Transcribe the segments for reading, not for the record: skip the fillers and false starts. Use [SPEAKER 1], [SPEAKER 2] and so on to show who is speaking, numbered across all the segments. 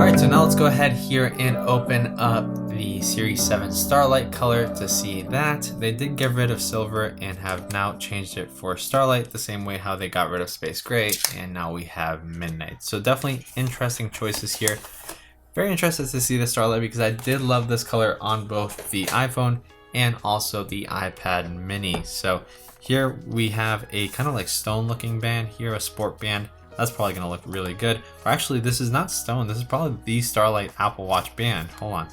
[SPEAKER 1] Alright, so now let's go ahead here and open up the Series 7 Starlight color to see that. They did get rid of silver and have now changed it for Starlight the same way how they got rid of Space Gray, and now we have Midnight. So definitely interesting choices here. Very interested to see the Starlight because I did love this color on both the iPhone and also the iPad mini. So here we have a kind of like stone looking band here, a sport band. That's probably going to look really good. Or actually, this is not stone. This is probably the Starlight Apple Watch band. Hold on.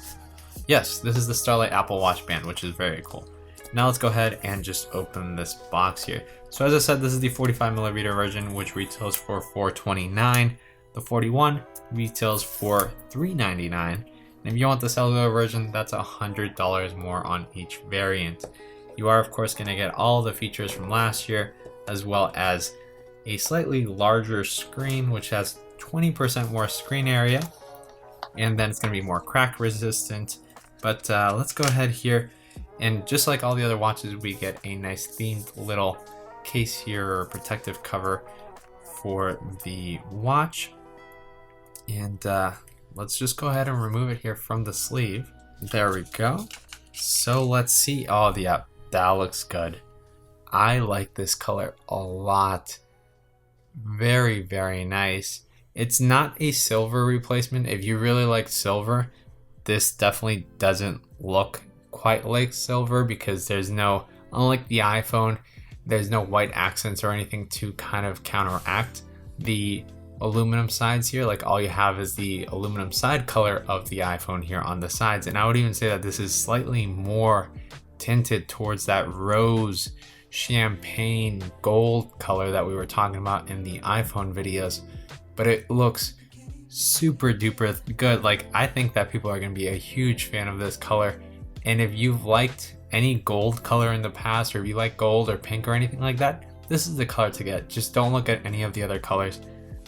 [SPEAKER 1] Yes, this is the Starlight Apple Watch band, which is very cool. Now let's go ahead and just open this box here. So as I said, this is the 45mm version, which retails for $429. The 41 retails for $399. And if you want the cellular version, that's $100 more on each variant. You are, of course, going to get all the features from last year, as well as a slightly larger screen, which has 20% more screen area, and then it's going to be more crack resistant. But let's go ahead here, and just like all the other watches, we get a nice themed little case here, or protective cover for the watch. And let's just go ahead and remove it here from the sleeve. There we go. So let's see. Oh yeah, that looks good. I like this color a lot. Very, very nice. It's not a silver replacement. If you really like silver, this definitely doesn't look quite like silver because there's no, unlike the iPhone, there's no white accents or anything to kind of counteract the aluminum sides here. Like all you have is the aluminum side color of the iPhone here on the sides. And I would even say that this is slightly more tinted towards that rose champagne gold color that we were talking about in the iPhone videos, but it looks super duper good. Like, I think that people are going to be a huge fan of this color, and if you've liked any gold color in the past, or if you like gold or pink or anything like that, this is the color to get. Just don't look at any of the other colors.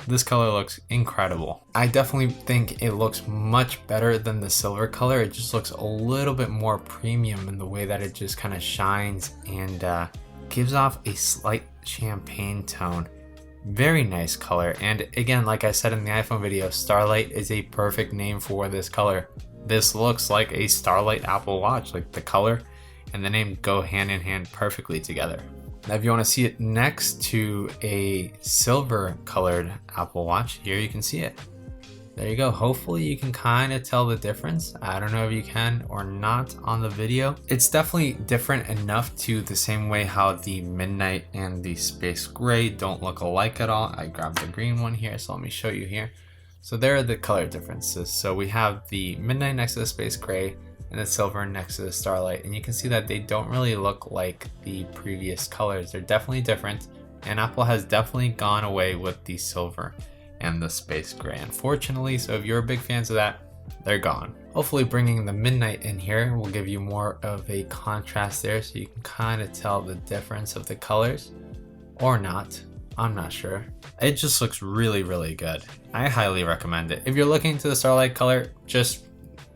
[SPEAKER 1] This color looks incredible. I definitely think it looks much better than the silver color. It just looks a little bit more premium in the way that it just kind of shines and gives off a slight champagne tone. Very nice color. And again, like I said in the iPhone video, Starlight is a perfect name for this color. This looks like a Starlight Apple Watch. Like, the color and the name go hand in hand perfectly together. Now if you want to see it next to a silver colored Apple Watch, here you can see it. There you go. Hopefully you can kind of tell the difference. I don't know if you can or not on the video. It's definitely different enough to the same way how the Midnight and the Space Gray don't look alike at all. I grabbed the green one here, so let me show you here. So there are the color differences. So we have the Midnight next to the Space Gray and the silver next to the Starlight. And you can see that they don't really look like the previous colors. They're definitely different. And Apple has definitely gone away with the silver and the Space Gray, unfortunately. So if you're big fans of that, they're gone. Hopefully bringing the Midnight in here will give you more of a contrast there, so you can kind of tell the difference of the colors, or not. I'm not sure. It just looks really, really good. I highly recommend it. If you're looking to the Starlight color, just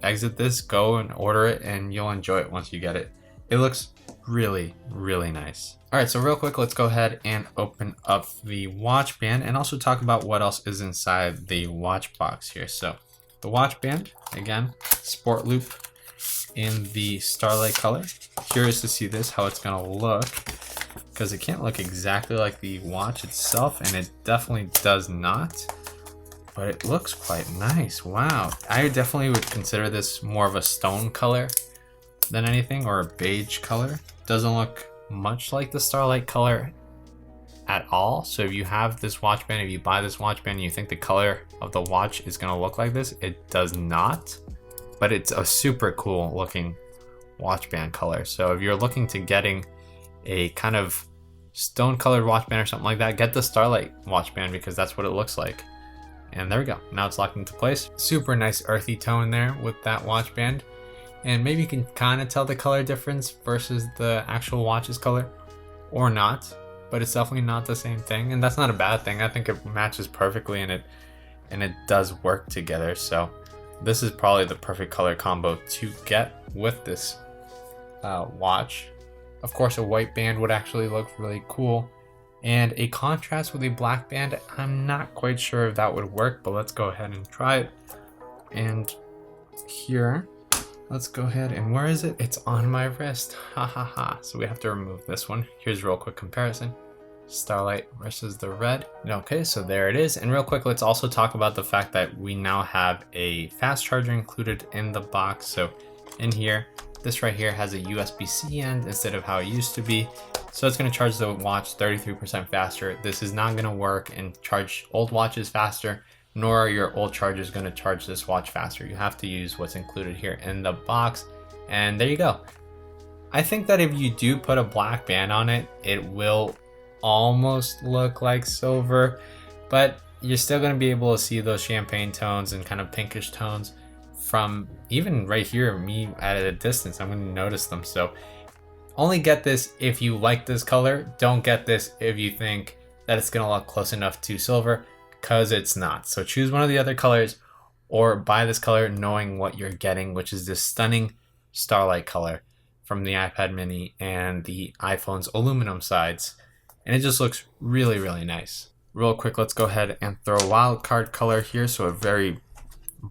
[SPEAKER 1] exit this, go and order it, and you'll enjoy it once you get it. It looks really, really nice. All right, so real quick, let's go ahead and open up the watch band and also talk about what else is inside the watch box here. So the watch band, again, sport loop in the Starlight color. Curious to see this, how it's gonna look, because it can't look exactly like the watch itself, and it definitely does not, but it looks quite nice. Wow, I definitely would consider this more of a stone color than anything, or a beige color. Doesn't look much like the Starlight color at all. So if you have this watch band, if you buy this watch band and you think the color of the watch is going to look like this, it does not, but it's a super cool looking watch band color. So if you're looking to getting a kind of stone colored watch band or something like that, get the Starlight watch band, because that's what it looks like. And there we go, now it's locked into place. Super nice earthy tone there with that watch band. And maybe you can kind of tell the color difference versus the actual watch's color, or not, but it's definitely not the same thing, and that's not a bad thing. I think it matches perfectly, and it does work together. So this is probably the perfect color combo to get with this watch. Of course, a white band would actually look really cool, and a contrast with a black band, I'm not quite sure if that would work, but let's go ahead and try it. And here, let's go ahead and where is it? It's on my wrist. Ha ha ha. So we have to remove this one. Here's a real quick comparison. Starlight versus the red. Okay, so there it is. And real quick, let's also talk about the fact that we now have a fast charger included in the box. So in here, this right here has a USB-C end instead of how it used to be. So it's going to charge the watch 33% faster. This is not going to work and charge old watches faster, nor are your old chargers going to charge this watch faster. You have to use what's included here in the box. And there you go. I think that if you do put a black band on it, it will almost look like silver, but you're still going to be able to see those champagne tones and kind of pinkish tones from even right here, me at a distance. I'm going to notice them. So only get this if you like this color. Don't get this if you think that it's going to look close enough to silver, because it's not. So choose one of the other colors or buy this color knowing what you're getting, which is this stunning Starlight color from the iPad mini and the iPhone's aluminum sides. And it just looks really, really nice. Real quick, let's go ahead and throw a wildcard color here. So a very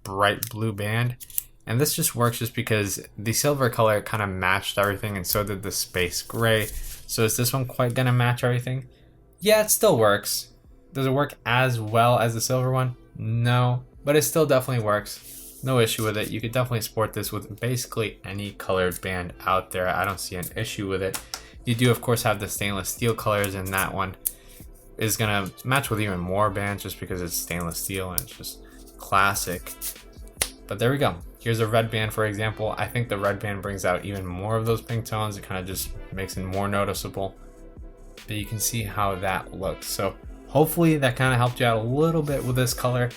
[SPEAKER 1] bright blue band. And this just works just because the silver color kind of matched everything, and so did the space gray. So is this one quite gonna match everything? Yeah, it still works. Does it work as well as the silver one? No, but it still definitely works. No issue with it. You could definitely sport this with basically any colored band out there. I don't see an issue with it. You do, of course, have the stainless steel colors, and that one is going to match with even more bands just because it's stainless steel and it's just classic. But there we go. Here's a red band, for example. I think the red band brings out even more of those pink tones. It kind of just makes it more noticeable. But you can see how that looks. So hopefully that kind of helped you out a little bit with this color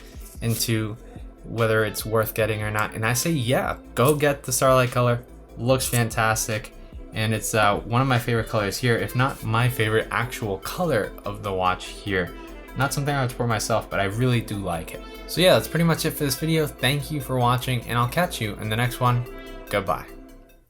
[SPEAKER 1] into whether it's worth getting or not. And I say, yeah, go get the Starlight color. Looks fantastic. And it's one of my favorite colors here, if not my favorite actual color of the watch here. Not something I would support myself, but I really do like it. So yeah, that's pretty much it for this video. Thank you for watching, and I'll catch you in the next one. Goodbye.